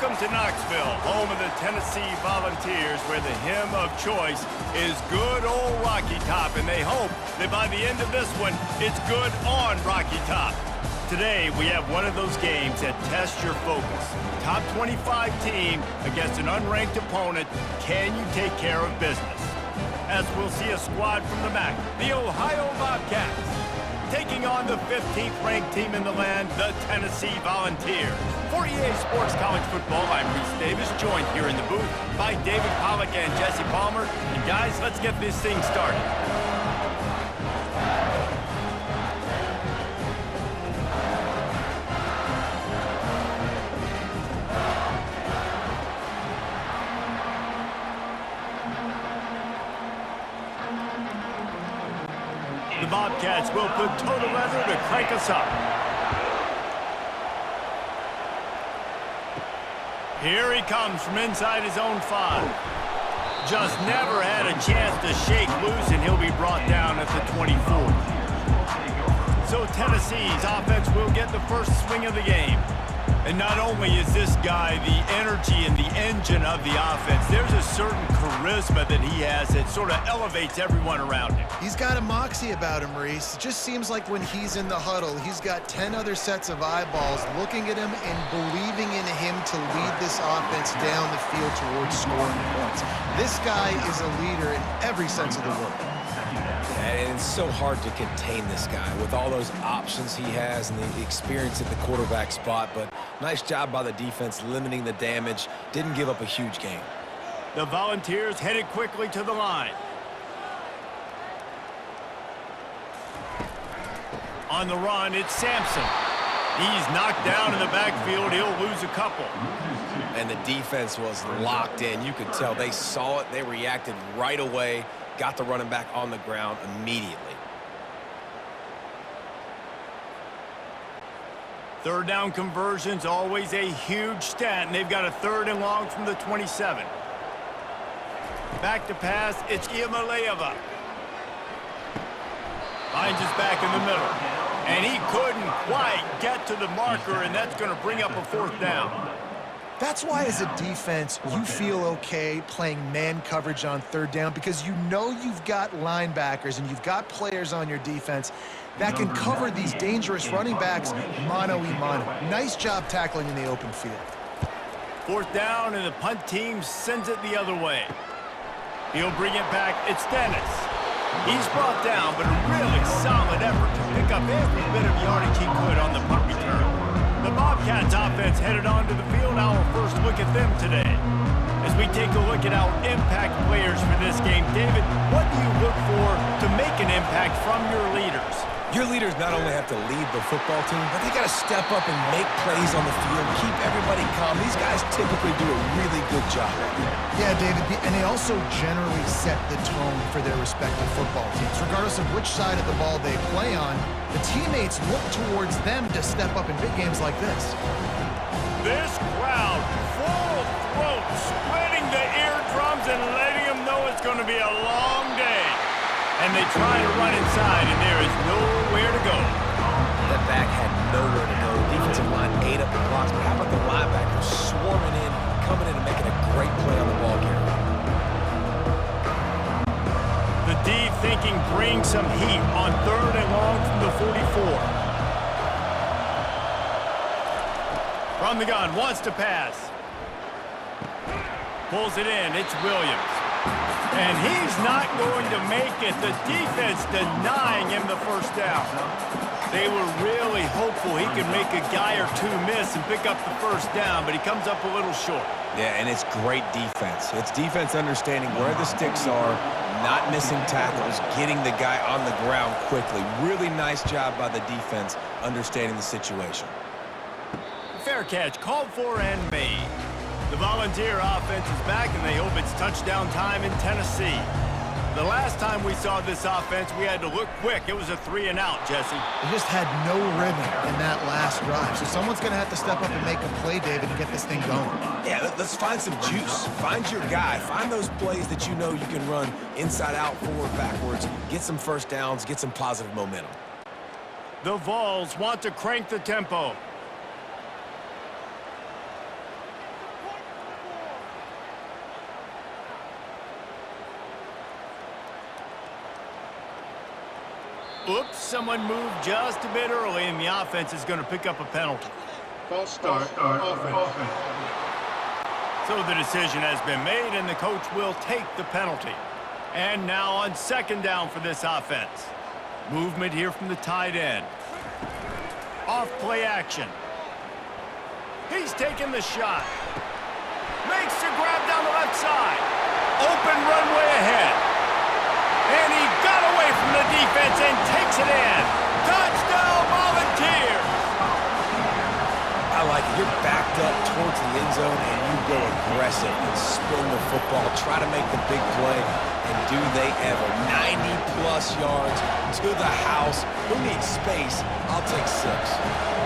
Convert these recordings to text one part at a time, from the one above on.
Welcome to Knoxville, home of the Tennessee Volunteers, where the hymn of choice is good old Rocky Top, and they hope that by the end of this one, it's good on Rocky Top. Today, we have one of those games that tests your focus. Top 25 team against an unranked opponent. Can you take care of business? As we'll see a squad from the MAC, the Ohio Bobcats, taking on the 15th ranked team in the land, the Tennessee Volunteers. For EA Sports College Football, I'm Reese Davis, joined here in the booth by David Pollack and Jesse Palmer. And guys, let's get this thing started. The Bobcats will put total leather to crank us up. Here he comes from inside his own 5. Just never had a chance to shake loose, and he'll be brought down at the 24. So Tennessee's offense will get the first swing of the game. And not only is this guy the energy and the engine of the offense, there's a certain charisma that he has that sort of elevates everyone around him. He's got a moxie about him, Reese. It just seems like when he's in the huddle, he's got 10 other sets of eyeballs looking at him and believing in him to lead this offense down the field towards scoring points. This guy is a leader in every sense of the word. And it's so hard to contain this guy with all those options he has and the experience at the quarterback spot. But nice job by the defense limiting the damage. Didn't give up a huge game. The Volunteers headed quickly to the line. On the run, it's Sampson. He's knocked down in the backfield. He'll lose a couple. And the defense was locked in. You could tell they saw it. They reacted right away. Got the running back on the ground immediately. Third down conversion's always a huge stat, and they've got a 3rd and long from the 27. Back to pass, it's Iamaleava. Finds his back in the middle. And he couldn't quite get to the marker, and that's going to bring up a 4th down. That's why, as a defense, you feel okay playing man coverage on 3rd down, because you know you've got linebackers and you've got players on your defense that can cover these dangerous running backs mano-a-mano. Nice job tackling in the open field. 4th down, and the punt team sends it the other way. He'll bring it back. It's Dennis. He's brought down, but a really solid effort to pick up every bit of yardage he could on the punt return. The Bobcats offense headed onto the field. Our first look at them today. As we take a look at our impact players for this game, David, what do you look for to make an impact from your leaders? Your leaders not only have to lead the football team, but they got to step up and make plays on the field, keep everybody calm. These guys typically do a really good job. Yeah, David, and they also generally set the tone for their respective football teams. Regardless of which side of the ball they play on, the teammates look towards them to step up in big games like this. This crowd, full throat, splitting the eardrums and letting them know it's going to be a long day. And they try to run inside, and there is nowhere to go. That back had nowhere to go. Defensive line ate up the blocks, but how about the linebackers swarming in, coming in and making a great play on the ball carrier? The D thinking bring some heat on 3rd and long from the 44. From the gun, wants to pass. Pulls it in, it's Williams. And he's not going to make it. The defense denying him the 1st down. They were really hopeful he could make a guy or two miss and pick up the 1st down, but he comes up a little short. Yeah, and it's great defense. It's defense understanding where the sticks are, not missing tackles, getting the guy on the ground quickly. Really nice job by the defense understanding the situation. Fair catch, called for and made. The Volunteer offense is back, and they hope it's touchdown time in Tennessee. The last time we saw this offense, we had to look quick. It was a 3-and-out, Jesse. They just had no rhythm in that last drive. So someone's going to have to step up and make a play, David, and get this thing going. Yeah, let's find some juice. Find your guy. Find those plays that you know you can run inside out, forward, backwards. Get some 1st downs. Get some positive momentum. The Vols want to crank the tempo. Oops, someone moved just a bit early, and the offense is going to pick up a penalty. False start, offense. So the decision has been made, and the coach will take the penalty. And now on second down for this offense. Movement here from the tight end. Off play action. He's taking the shot. Makes the grab down the left side. Open runway ahead. And he got away from the defense and takes it in. Touchdown, Volunteers! I like it. You're backed up towards the end zone, and you go aggressive and spin the football, try to make the big play, and do they ever. 90-plus yards to the house. Who needs space? I'll take 6.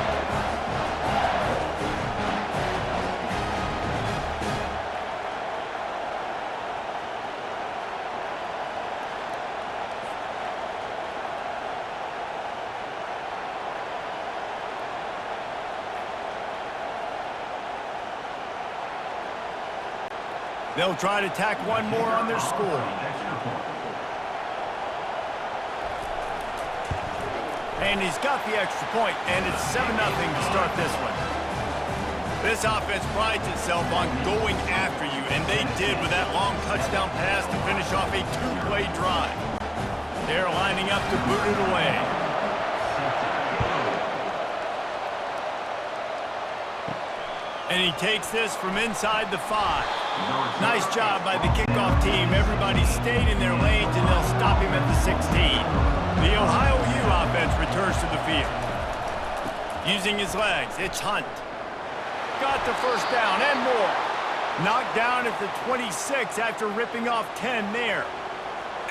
They'll try to tack one more on their score. And he's got the extra point, and it's 7-0 to start this one. This offense prides itself on going after you, and they did with that long touchdown pass to finish off a 2-play drive. They're lining up to boot it away. And he takes this from inside the 5. Nice job by the kickoff team. Everybody stayed in their lanes, and they'll stop him at the 16. The Ohio U offense returns to the field. Using his legs, it's Hunt. Got the first down and more. Knocked down at the 26 after ripping off 10 there.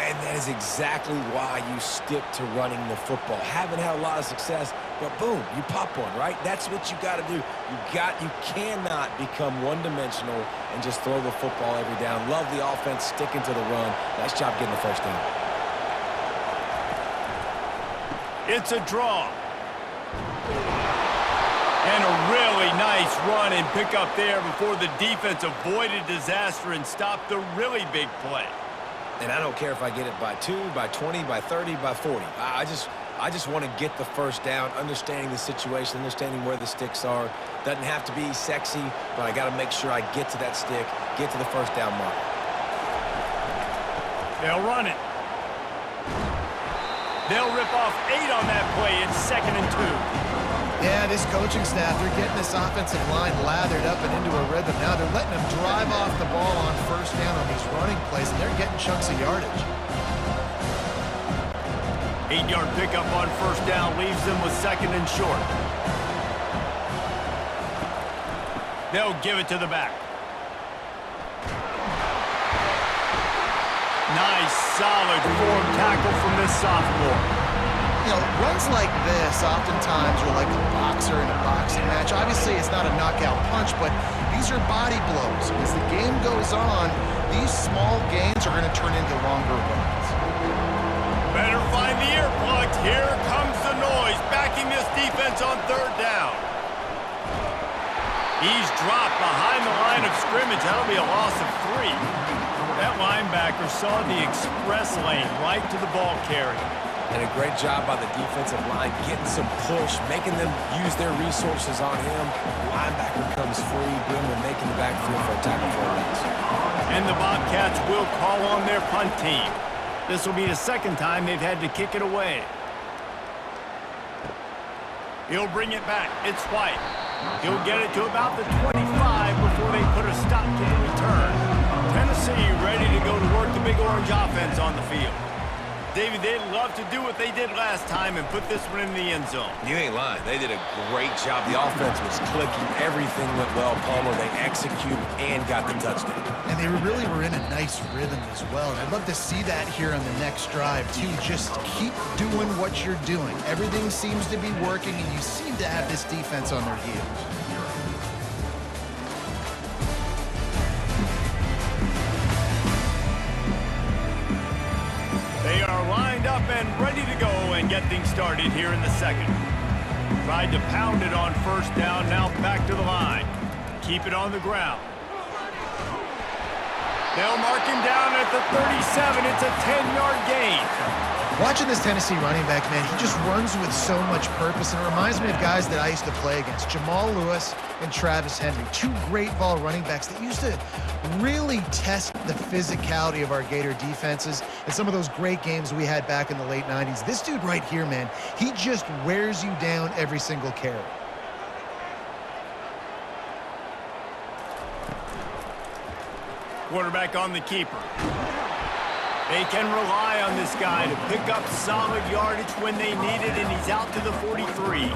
And that is exactly why you stick to running the football. Haven't had a lot of success, but boom, you pop one, right? That's what you got to do. You cannot become one-dimensional and just throw the football every down. Love the offense sticking to the run. Nice job getting the first down. It's a draw. And a really nice run and pick up there before the defense avoided disaster and stopped the really big play. And I don't care if I get it by 2, by 20, by 30, by 40. I just want to get the first down, understanding the situation, understanding where the sticks are. Doesn't have to be sexy, but I got to make sure I get to that stick, get to the first down mark. They'll run it. They'll rip off 8 on that play. It's 2nd and 2. Yeah, this coaching staff, they're getting this offensive line lathered up and into a rhythm. Now they're letting them drive off the ball on first down on these running plays, and they're getting chunks of yardage. 8-yard pickup on first down leaves them with 2nd and short. They'll give it to the back. Nice, solid form tackle from this sophomore. You know, runs like this oftentimes are like a boxer in a boxing match. Obviously, it's not a knockout punch, but these are body blows. As the game goes on, these small gains are going to turn into longer runs. Better find the earplugs. Here comes the noise, backing this defense on third down. He's dropped behind the line of scrimmage. That'll be a loss of 3. That linebacker saw the express lane right to the ball carrier. And a great job by the defensive line, getting some push, making them use their resources on him. Linebacker comes free, boom, and making the backfield for a tackle for a loss. And the Bobcats will call on their punt team. This will be the 2nd time they've had to kick it away. He'll bring it back. It's White. He'll get it to about the 25 before they put a stop to the return. Tennessee ready to go to work the Big Orange offense on the field. David, they'd love to do what they did last time and put this one in the end zone. You ain't lying. They did a great job. The offense was clicking. Everything went well, Palmer. They executed and got the touchdown. And they really were in a nice rhythm as well. And I'd love to see that here on the next drive, too. Just keep doing what you're doing. Everything seems to be working, and you seem to have this defense on their heels. They are lined up and ready to go and get things started here in the 2nd. Tried to pound it on first down, now back to the line. Keep it on the ground. They'll mark him down at the 37. It's a 10-yard gain. Watching this Tennessee running back, man, he just runs with so much purpose, and it reminds me of guys that I used to play against, Jamal Lewis and Travis Henry, two great ball running backs that used to really test the physicality of our Gator defenses and some of those great games we had back in the late 90s. This dude right here, man, he just wears you down every single carry. Quarterback on the keeper. They can rely on this guy to pick up solid yardage when they need it, and he's out to the 43.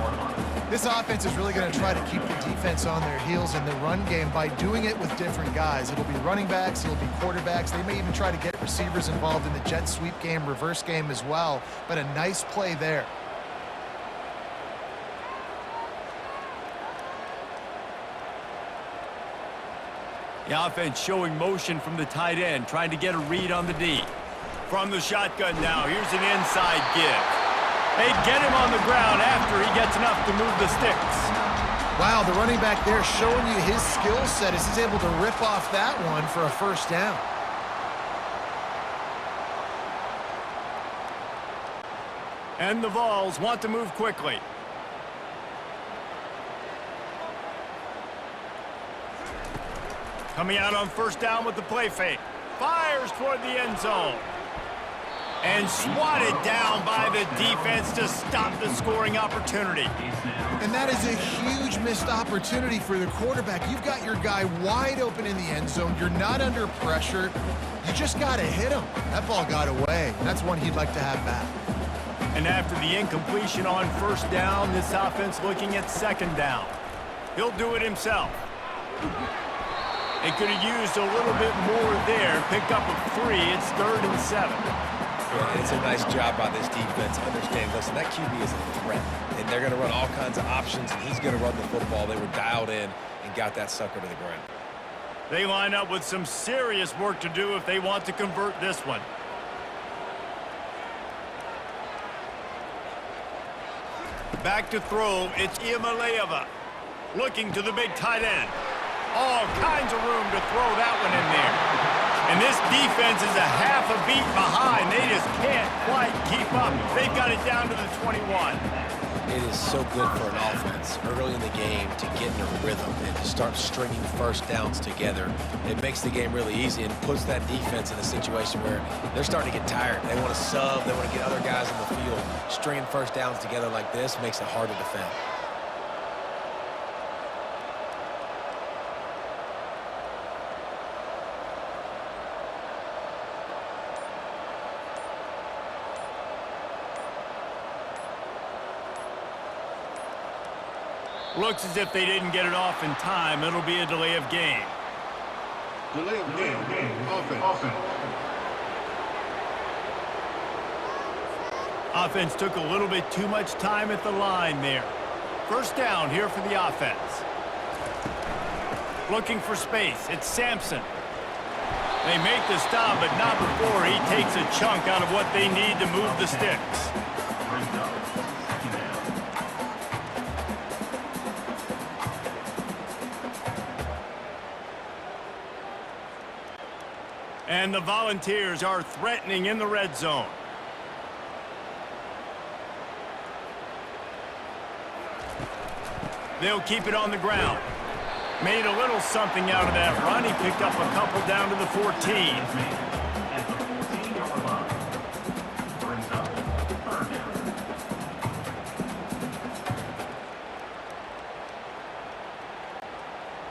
This offense is really going to try to keep the defense on their heels in the run game by doing it with different guys. It'll be running backs, it'll be quarterbacks. They may even try to get receivers involved in the jet sweep game, reverse game as well, but a nice play there. The offense showing motion from the tight end, trying to get a read on the D. From the shotgun now, here's an inside give. They get him on the ground after he gets enough to move the sticks. Wow, the running back there showing you his skill set as he's able to rip off that one for a first down. And the Vols want to move quickly. Coming out on first down with the play fake. Fires toward the end zone. And swatted down by the defense to stop the scoring opportunity. And that is a huge missed opportunity for the quarterback. You've got your guy wide open in the end zone. You're not under pressure. You just got to hit him. That ball got away. That's one he'd like to have back. And after the incompletion on first down, this offense looking at second down. He'll do it himself. They could have used a little bit more there. Pick up a 3. It's 3rd and 7. Yeah, it's a nice job by this defense. Understand, listen, that QB is a threat, and they're going to run all kinds of options, and he's going to run the football. They were dialed in and got that sucker to the ground. They line up with some serious work to do if they want to convert this one. Back to throw, it's Iamaleava. Looking to the big tight end. All kinds of room to throw that one in there. And this defense is a half a beat behind. They just can't quite keep up. They've got it down to the 21. It is so good for an offense early in the game to get in a rhythm and to start stringing first downs together. It makes the game really easy and puts that defense in a situation where they're starting to get tired. They want to sub. They want to get other guys in the field. Stringing first downs together like this makes it hard to defend. Looks as if they didn't get it off in time. It'll be a delay of game. Delay of game. Offense. Offense took a little bit too much time at the line there. First down here for the offense. Looking for space. It's Sampson. They make the stop, but not before he takes a chunk out of what they need to move the sticks. And the Volunteers are threatening in the red zone. They'll keep it on the ground. Made a little something out of that run. He picked up a couple down to the 14.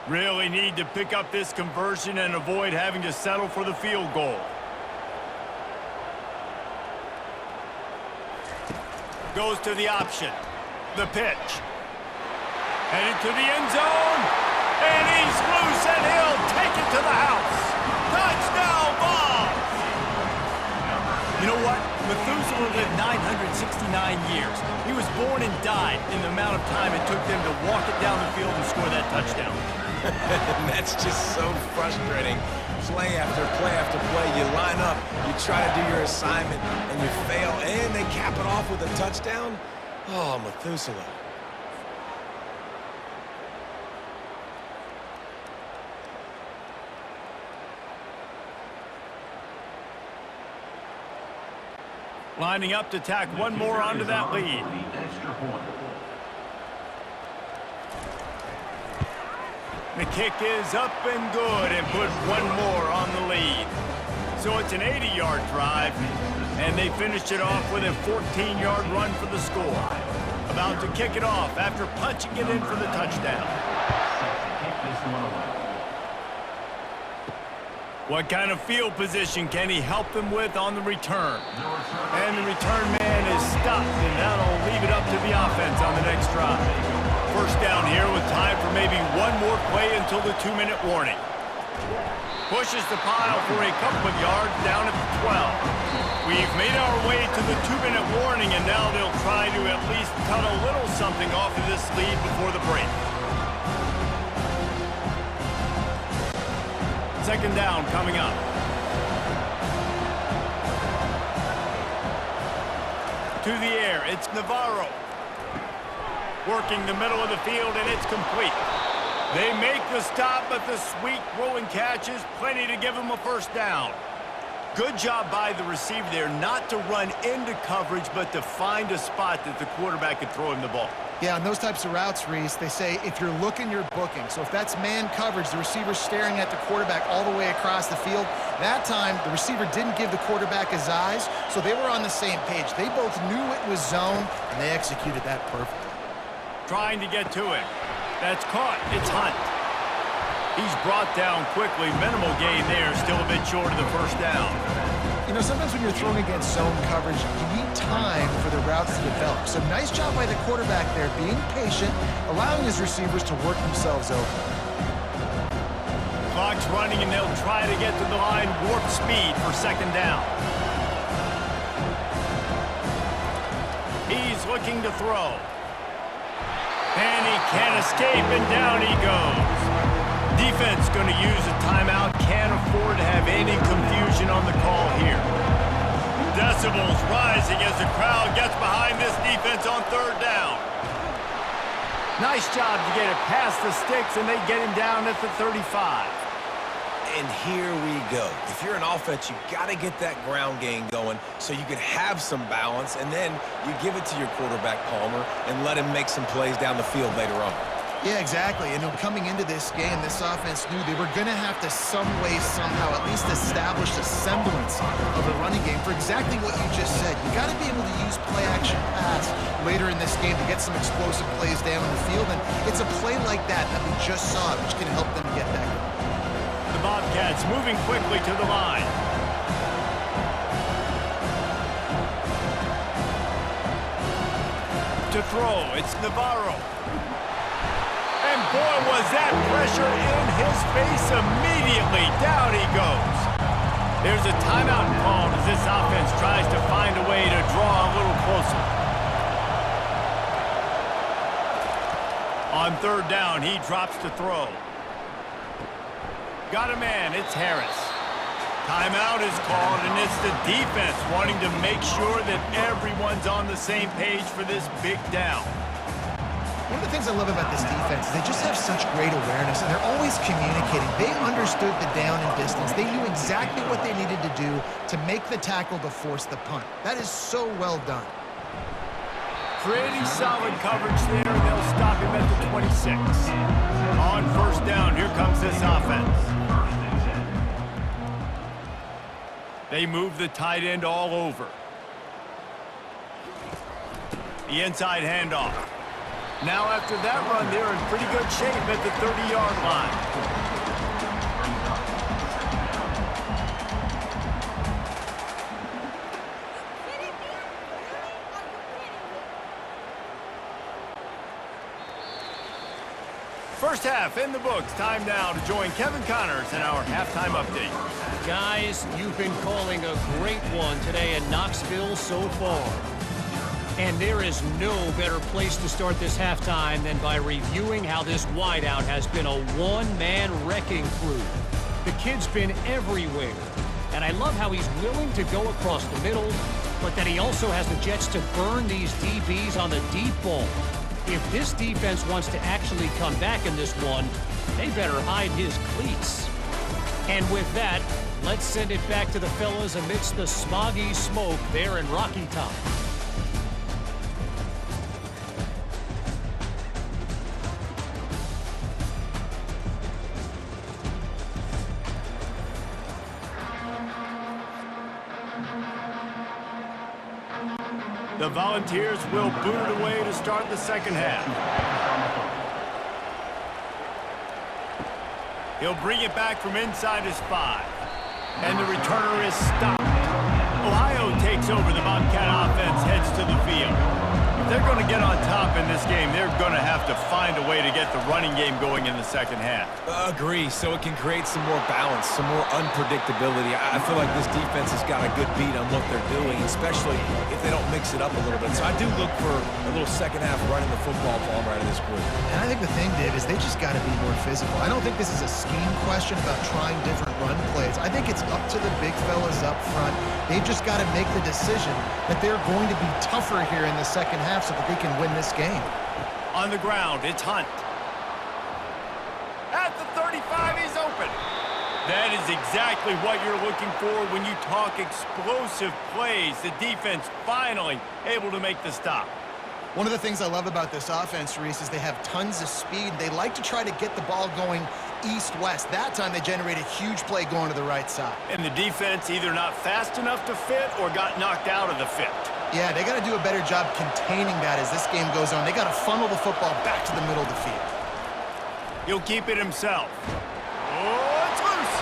Really need to pick up this conversion and avoid having to settle for the field goal. Goes to the option. The pitch. Headed to the end zone. And he's loose and he'll take it to the house. Touchdown Vols! You know what? Methuselah lived 969 years. He was born and died in the amount of time it took them to walk it down the field and score that touchdown. That's just so frustrating. Play after play after play. You line up, you try to do your assignment, and you fail, and they cap it off with a touchdown. Oh, Methuselah. Lining up to tack one more onto that lead. The kick is up and good and put one more on the lead. So it's an 80-yard drive, and they finished it off with a 14-yard run for the score. About to kick it off after punching it in for the touchdown. What kind of field position can he help them with on the return? And the return man is stopped, and that'll leave it up to the offense on the next drive. First down here with time for maybe one more play until the 2-minute warning. Pushes the pile for a couple of yards down at the 12. We've made our way to the 2-minute warning, and now they'll try to at least cut a little something off of this lead before the break. Second down coming up. To the air, it's Navarro. Working the middle of the field, and it's complete. They make the stop, but the sweet rolling catch is plenty to give them a first down. Good job by the receiver there not to run into coverage, but to find a spot that the quarterback could throw him the ball. Yeah, on those types of routes, Reese, they say if you're looking, you're booking. So if that's man coverage, the receiver's staring at the quarterback all the way across the field. That time, the receiver didn't give the quarterback his eyes, so they were on the same page. They both knew it was zone, and they executed that perfectly. Trying to get to it. That's caught. It's Hunt. He's brought down quickly. Minimal gain there. Still a bit short of the first down. You know, sometimes when you're throwing against zone coverage, you need time for the routes to develop. So nice job by the quarterback there, being patient, allowing his receivers to work themselves open. Clock's running, and they'll try to get to the line warp speed for second down. He's looking to throw. And he can't escape, and down he goes. Defense going to use a timeout. Can't afford to have any confusion on the call here. Decibels rising as the crowd gets behind this defense on third down. Nice job to get it past the sticks, and they get him down at the 35. And here we go. If you're an offense, you got to get that ground game going so you can have some balance, and then you give it to your quarterback, Palmer, and let him make some plays down the field later on. Yeah, exactly. And coming into this game, this offense knew they were going to have to some way, somehow, at least establish a semblance of a running game for exactly what you just said. You got to be able to use play-action pass later in this game to get some explosive plays down in the field, and it's a play like that that we just saw, which can help them get that going. The Bobcats moving quickly to the line. To throw, it's Navarro. And boy, was that pressure in his face immediately. Down he goes. There's a timeout called as this offense tries to find a way to draw a little closer. On third down, he drops to throw. Got a man, it's Harris. Timeout is called, and it's the defense wanting to make sure that everyone's on the same page for this big down. One of the things I love about this defense is they just have such great awareness, and they're always communicating. They understood the down and distance. They knew exactly what they needed to do to make the tackle to force the punt. That is so well done. Pretty solid coverage there, and they'll stop him at the 26. On first down, here comes this offense. They move the tight end all over. The inside handoff. Now after that run, they're in pretty good shape at the 30-yard line. First half in the books. Time now to join Kevin Connors in our halftime update. Guys, you've been calling a great one today in Knoxville so far. And there is no better place to start this halftime than by reviewing how this wideout has been a one-man wrecking crew. The kid's been everywhere. And I love how he's willing to go across the middle, but that he also has the jets to burn these DBs on the deep ball. If this defense wants to actually come back in this one, they better hide his cleats. And with that, Let's send it back to the fellas amidst the smoggy smoke there in Rocky Top. The Volunteers will boot it away to start the second half. He'll bring it back from inside his 5. And the returner is stopped. Ohio takes over. The Bobcat offense heads to the field. If they're going to get on top in this game, they're going to have to find a way to get the running game going in the second half. Agree, so it can create some more balance, some more unpredictability. I feel like this defense has got a good beat on what they're doing, especially if they don't mix it up a little bit. So I do look for a little second half running the football ball right of this group. And I think the thing, Dave, is they just got to be more physical. I don't think this is a scheme question about trying different run plays. I think it's up to the big fellas up front. They've just got to make the decision that they're going to be tougher here in the second half so that they can win this game. On the ground, it's Hunt. At the 35, he's open. That is exactly what you're looking for when you talk explosive plays. The defense finally able to make the stop. One of the things I love about this offense, Reese, is they have tons of speed. They like to try to get the ball going east-west. That time they generated a huge play going to the right side. And the defense either not fast enough to fit or got knocked out of the fit. Yeah, they got to do a better job containing that as this game goes on. They got to funnel the football back to the middle of the field. He'll keep it himself. Oh, it's loose.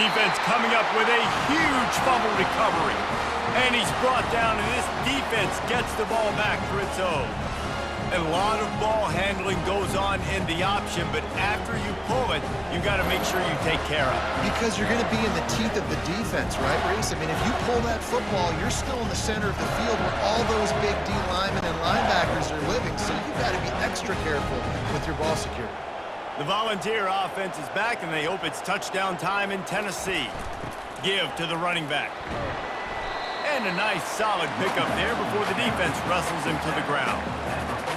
Defense coming up with a huge fumble recovery. And he's brought down, and this defense gets the ball back for its own. A lot of ball handling goes on in the option, but after you pull it, you got to make sure you take care of it. Because you're going to be in the teeth of the defense, right, Reese? I mean, if you pull that football, you're still in the center of the field where all those big D linemen and linebackers are living, so you've got to be extra careful with your ball security. The Volunteer offense is back, and they hope it's touchdown time in Tennessee. Give to the running back. And a nice, solid pickup there before the defense wrestles him to the ground.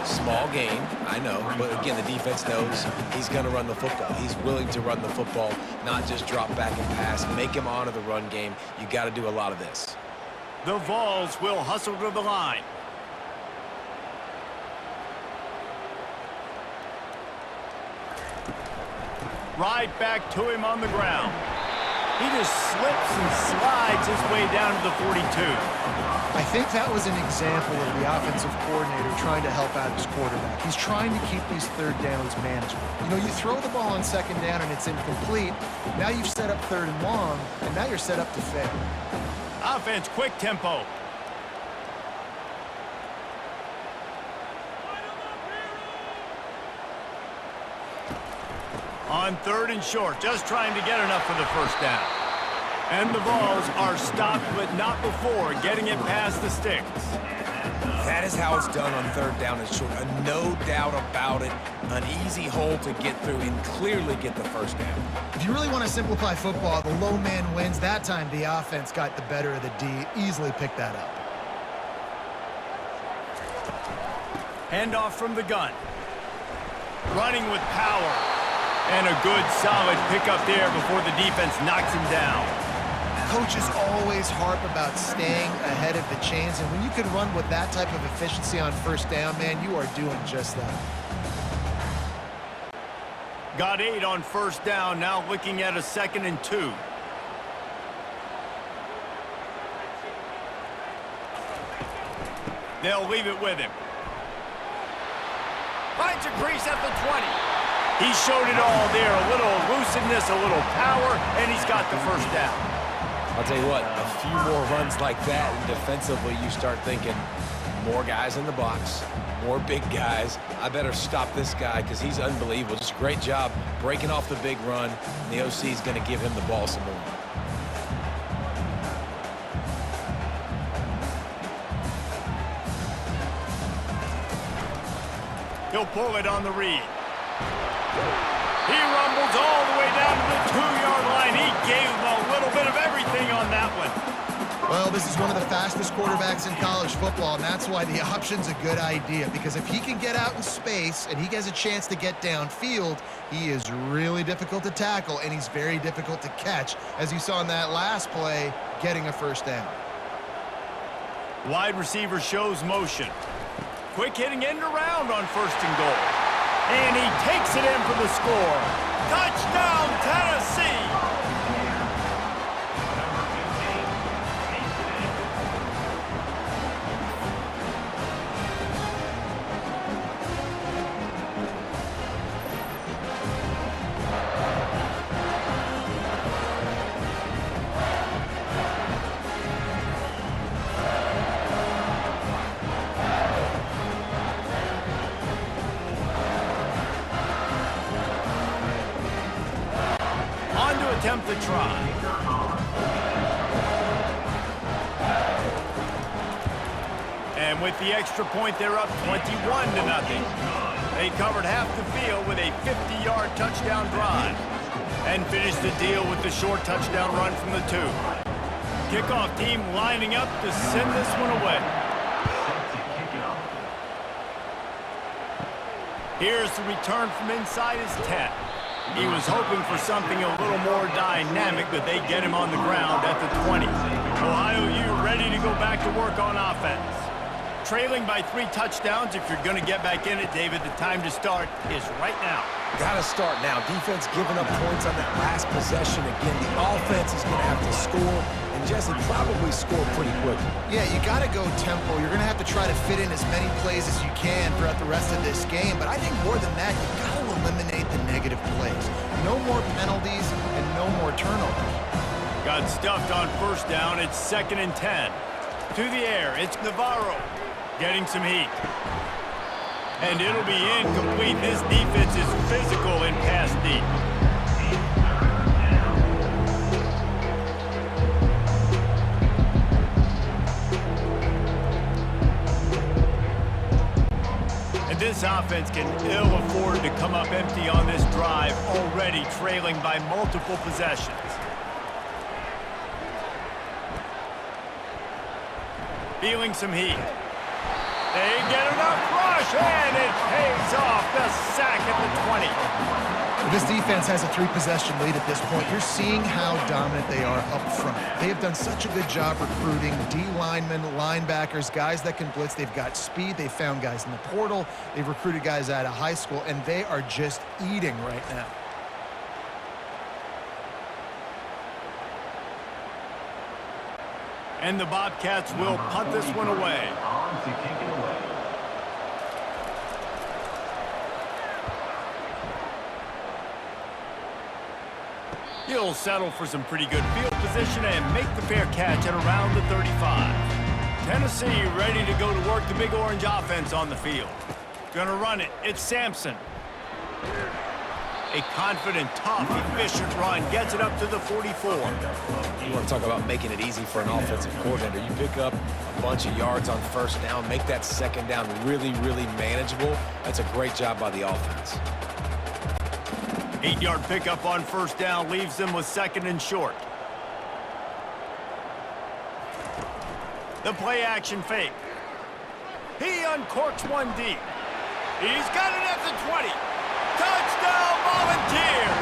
Small gain, I know, but again, the defense knows he's going to run the football. He's willing to run the football, not just drop back and pass, make him honor the run game. You got to do a lot of this. The Vols will hustle to the line. Right back to him on the ground. He just slips and slides his way down to the 42. I think that was an example of the offensive coordinator trying to help out his quarterback. He's trying to keep these third downs manageable. You know, you throw the ball on second down and it's incomplete. Now you've set up third and long, and now you're set up to fail. Offense, quick tempo. On third and short, just trying to get enough for the first down. And the Vols are stopped, but not before getting it past the sticks. That is how it's done on third down and short. No doubt about it. An easy hole to get through and clearly get the first down. If you really want to simplify football, the low man wins. That time the offense got the better of the D. Easily picked that up. Handoff from the gun. Running with power. And a good, solid pickup there before the defense knocks him down. Coaches always harp about staying ahead of the chains, and when you can run with that type of efficiency on first down, man, you are doing just that. Got 8 on first down, now looking at a 2nd and 2. They'll leave it with him. Finds a crease at the 20. He showed it all there, a little elusiveness, a little power, and he's got the first down. I'll tell you what, a few more runs like that, and defensively you start thinking, more guys in the box, more big guys. I better stop this guy because he's unbelievable. Just a great job breaking off the big run, and the OC is going to give him the ball some more. He'll pull it on the read. He rumbles all the way down to the 2-yard line. He gave him a little bit of everything on that one. Well, this is one of the fastest quarterbacks in college football, and that's why the option's a good idea, because if he can get out in space and he has a chance to get downfield, he is really difficult to tackle, and he's very difficult to catch, as you saw in that last play, getting a first down. Wide receiver shows motion. Quick hitting end around on 1st and goal. And he takes it in for the score. Touchdown, Tennessee! Attempt to try. And with the extra point, they're up 21-0. They covered half the field with a 50-yard touchdown drive and finished the deal with the short touchdown run from the 2. Kickoff team lining up to send this one away. Here's the return from inside his 10. He was hoping for something a little more dynamic, but they get him on the ground at the 20. Ohio U ready to go back to work on offense. Trailing by 3 touchdowns. If you're going to get back in it, David, the time to start is right now. Got to start now. Defense giving up points on that last possession. Again, the offense is going to have to score, and Jesse probably score pretty quickly. Yeah, you got to go tempo. You're going to have to try to fit in as many plays as you can throughout the rest of this game, but I think more than that, you got to eliminate the negative plays. No more penalties and no more turnovers. Got stuffed on 1st down. It's 2nd and 10. To the air, it's Navarro getting some heat. And it'll be incomplete. This defense is physical in pass deep. And this offense can ill afford to come up empty on this drive, already trailing by multiple possessions. Feeling some heat. They get enough rush, and it pays off. The sack at the 20. This defense has a 3-possession lead at this point. You're seeing how dominant they are up front. They have done such a good job recruiting D-linemen, linebackers, guys that can blitz. They've got speed. They've found guys in the portal. They've recruited guys out of high school, and they are just eating right now. And the Bobcats will punt this one away. He'll settle for some pretty good field position and make the fair catch at around the 35. Tennessee ready to go to work the Big Orange offense on the field. Gonna run it. It's Sampson. A confident, tough, efficient run gets it up to the 44. You want to talk about making it easy for an offensive coordinator. You pick up a bunch of yards on 1st down, make that 2nd down really, really manageable. That's a great job by the offense. 8-yard pickup on 1st down leaves them with 2nd and short. The play action fake. He uncorks one deep. He's got it at the 20. Touchdown, Volunteers!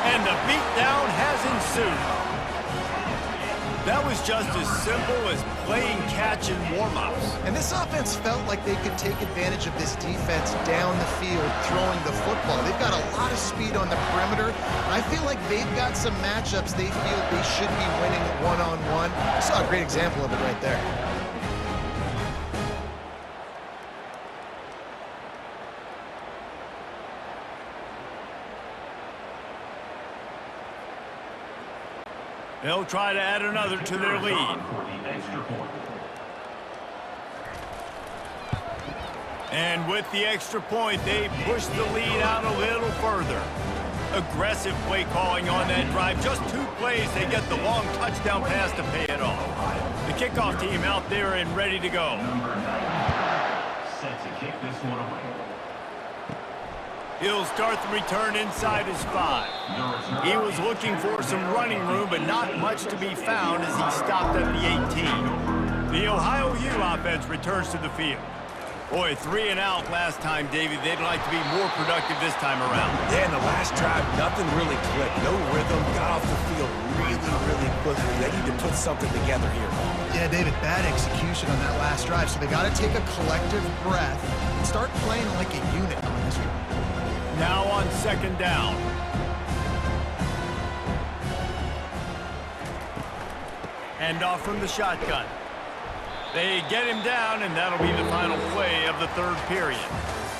And the beatdown has ensued. That was just as simple as playing catch in warm-ups. And this offense felt like they could take advantage of this defense down the field, throwing the football. They've got a lot of speed on the perimeter. I feel like they've got some matchups they feel they should be winning one-on-one. I saw a great example of it right there. They'll try to add another to their lead. And with the extra point, they push the lead out a little further. Aggressive play calling on that drive. Just 2 plays, they get the long touchdown pass to pay it off. The kickoff team out there and ready to go. Set to kick this one away. He'll start the return inside his 5. He was looking for some running room, but not much to be found as he stopped at the 18. The Ohio U offense returns to the field. Boy, 3 and out last time, Davey. They'd like to be more productive this time around. Yeah, in the last drive, nothing really clicked. No rhythm, got off the field really quickly. They need to put something together here. Yeah, David, bad execution on that last drive, so they got to take a collective breath and start playing like a unit on this one. Now on 2nd down. Hand off from the shotgun. They get him down, and that'll be the final play of the 3rd period.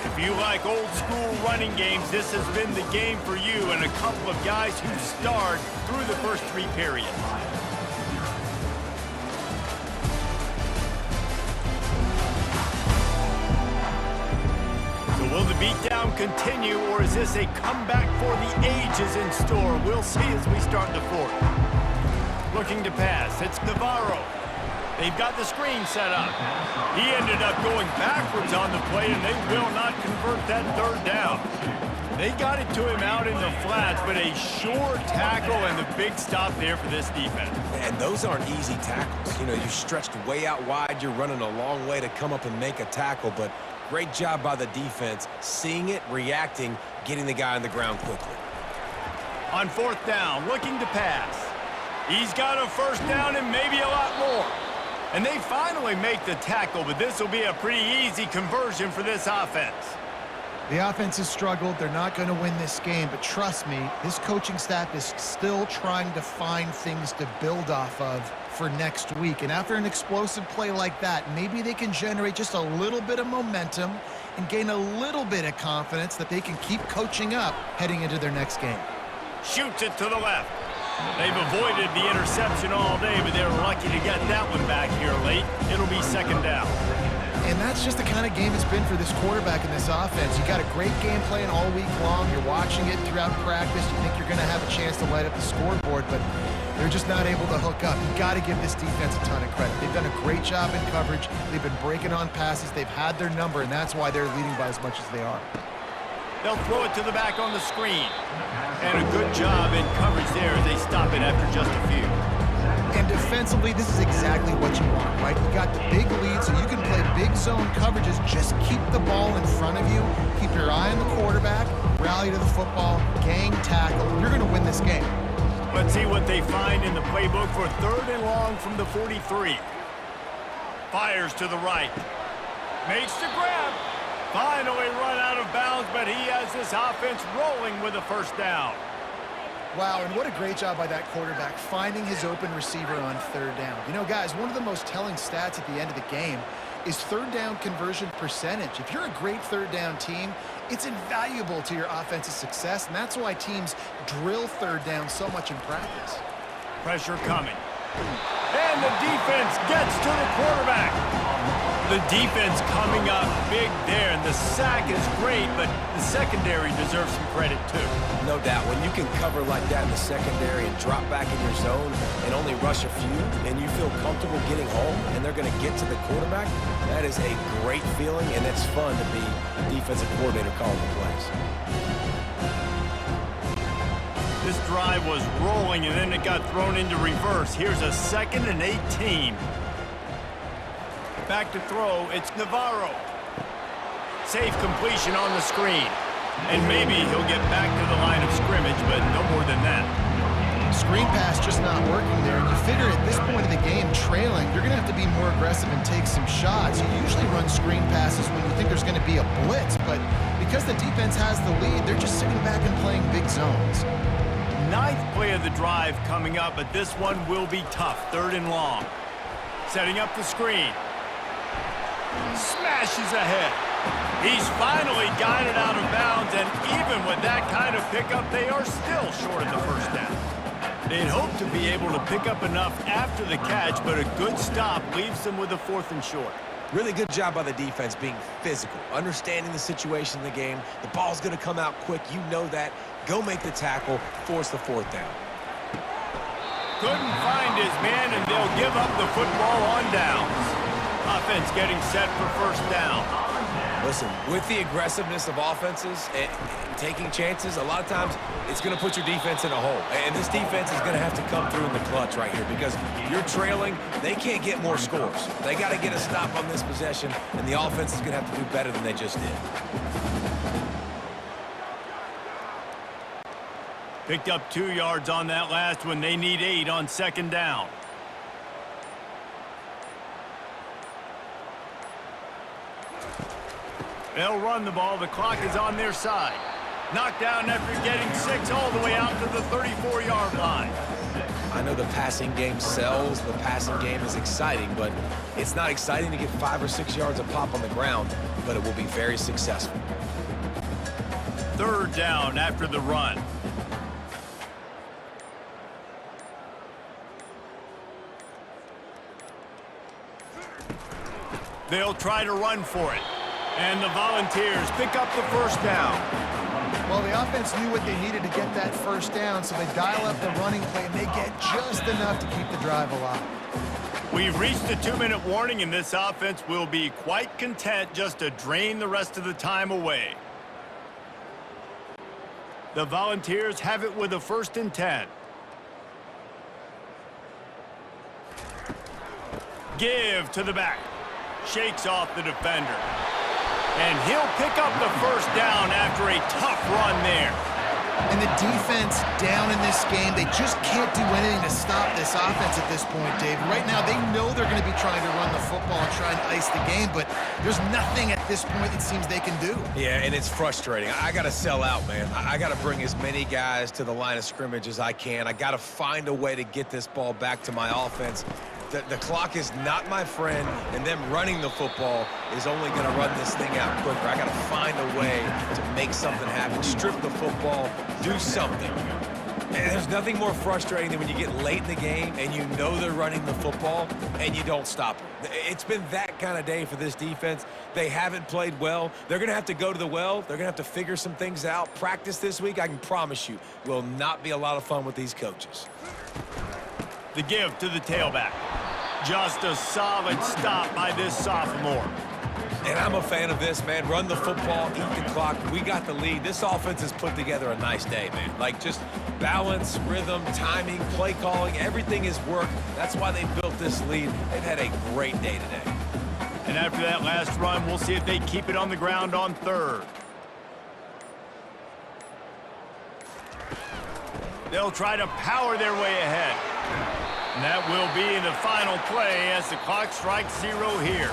If you like old-school running games, this has been the game for you and a couple of guys who starred through the first 3 periods. So will the beatdown continue, or is this a comeback for the ages in store? We'll see as we start the 4th. Looking to pass, it's Navarro. They've got the screen set up. He ended up going backwards on the play, and they will not convert that 3rd down. They got it to him out in the flats, but a sure tackle and the big stop there for this defense. And those aren't easy tackles. You know, you're stretched way out wide. You're running a long way to come up and make a tackle, but great job by the defense, seeing it, reacting, getting the guy on the ground quickly. On 4th down, looking to pass. He's got a 1st down and maybe a lot more. And they finally make the tackle, but this will be a pretty easy conversion for this offense. The offense has struggled. They're not going to win this game, but trust me, this coaching staff is still trying to find things to build off of for next week. And after an explosive play like that, maybe they can generate just a little bit of momentum and gain a little bit of confidence that they can keep coaching up heading into their next game. Shoots it to the left. They've avoided the interception all day, but they're lucky to get that one back here late. It'll be 2nd down. And that's just the kind of game it's been for this quarterback in this offense. You got a great game plan all week long. You're watching it throughout practice. You think you're going to have a chance to light up the scoreboard, but they're just not able to hook up. You got to give this defense a ton of credit. They've done a great job in coverage. They've been breaking on passes. They've had their number, and that's why they're leading by as much as they are. They'll throw it to the back on the screen. And a good job in coverage there as they stop it after just a few. And defensively, this is exactly what you want, right? You got the big lead, so you can play big zone coverages. Just keep the ball in front of you. Keep your eye on the quarterback. Rally to the football. Gang tackle. You're going to win this game. Let's see what they find in the playbook for 3rd and long from the 43. Fires to the right. Makes the grab. Finally run out of bounds, but he has this offense rolling with a 1st down. Wow, and what a great job by that quarterback, finding his open receiver on 3rd down. You know, guys, one of the most telling stats at the end of the game is 3rd down conversion percentage. If you're a great 3rd down team, it's invaluable to your offensive success, and that's why teams drill 3rd down so much in practice. Pressure coming. And the defense gets to the quarterback. The defense coming up big there, and the sack is great, but the secondary deserves some credit too. No doubt, when you can cover like that in the secondary and drop back in your zone and only rush a few, and you feel comfortable getting home, and they're going to get to the quarterback, that is a great feeling, and it's fun to be a defensive coordinator calling the plays. This drive was rolling, and then it got thrown into reverse. Here's a 2nd and 18. Back to throw, it's Navarro. Safe completion on the screen. And maybe he'll get back to the line of scrimmage, but no more than that. Screen pass just not working there. You figure at this point of the game, trailing, you're going to have to be more aggressive and take some shots. You usually run screen passes when you think there's going to be a blitz, but because the defense has the lead, they're just sitting back and playing big zones. 9th play of the drive coming up, but this one will be tough. 3rd and long. Setting up the screen. Smashes ahead. He's finally got it out of bounds, and even with that kind of pickup, they are still short of the 1st down. They'd hope to be able to pick up enough after the catch, but a good stop leaves them with a 4th and short. Really good job by the defense being physical, understanding the situation in the game. The ball's going to come out quick. You know that. Go make the tackle, force the 4th down. Couldn't find his man, and they'll give up the football on downs. Offense getting set for 1st down. Listen, with the aggressiveness of offenses and taking chances, a lot of times it's going to put your defense in a hole. And this defense is going to have to come through in the clutch right here because you're trailing. They can't get more scores. They got to get a stop on this possession, and the offense is going to have to do better than they just did. Picked up 2 yards on that last one. They need 8 on second down. They'll run the ball. The clock is on their side. Knocked down after getting 6 all the way out to the 34-yard line. I know the passing game sells. The passing game is exciting, but it's not exciting to get 5 or 6 yards a pop on the ground, but it will be very successful. Third down after the run. They'll try to run for it. And the Volunteers pick up the first down. Well, the offense knew what they needed to get that first down, so they dial up the running play, and they get just enough to keep the drive alive. We've reached a 2-minute warning, and this offense will be quite content just to drain the rest of the time away. The Volunteers have it with a 1st and 10. Give to the back. Shakes off the defender. And he'll pick up the first down after a tough run there. And the defense down in this game, they just can't do anything to stop this offense at this point, Dave. Right now, they know they're going to be trying to run the football and try and ice the game, but there's nothing at this point it seems they can do. Yeah, and it's frustrating. I got to sell out, man. I got to bring as many guys to the line of scrimmage as I can. I got to find a way to get this ball back to my offense. The clock is not my friend, and them running the football is only going to run this thing out quicker. I got to find a way to make something happen, strip the football, do something. And there's nothing more frustrating than when you get late in the game and you know they're running the football and you don't stop them. It's been that kind of day for this defense. They haven't played well. They're going to have to go to the well. They're going to have to figure some things out. Practice this week, I can promise you, will not be a lot of fun with these coaches. The give to the tailback. Just a solid stop by this sophomore. And I'm a fan of this, man. Run the football, eat the clock. We got the lead. This offense has put together a nice day, man. Like, just balance, rhythm, timing, play calling, everything is work. That's why they built this lead. They've had a great day today. And after that last run, we'll see if they keep it on the ground on 3rd. They'll try to power their way ahead. And that will be the final play as the clock strikes 0 here.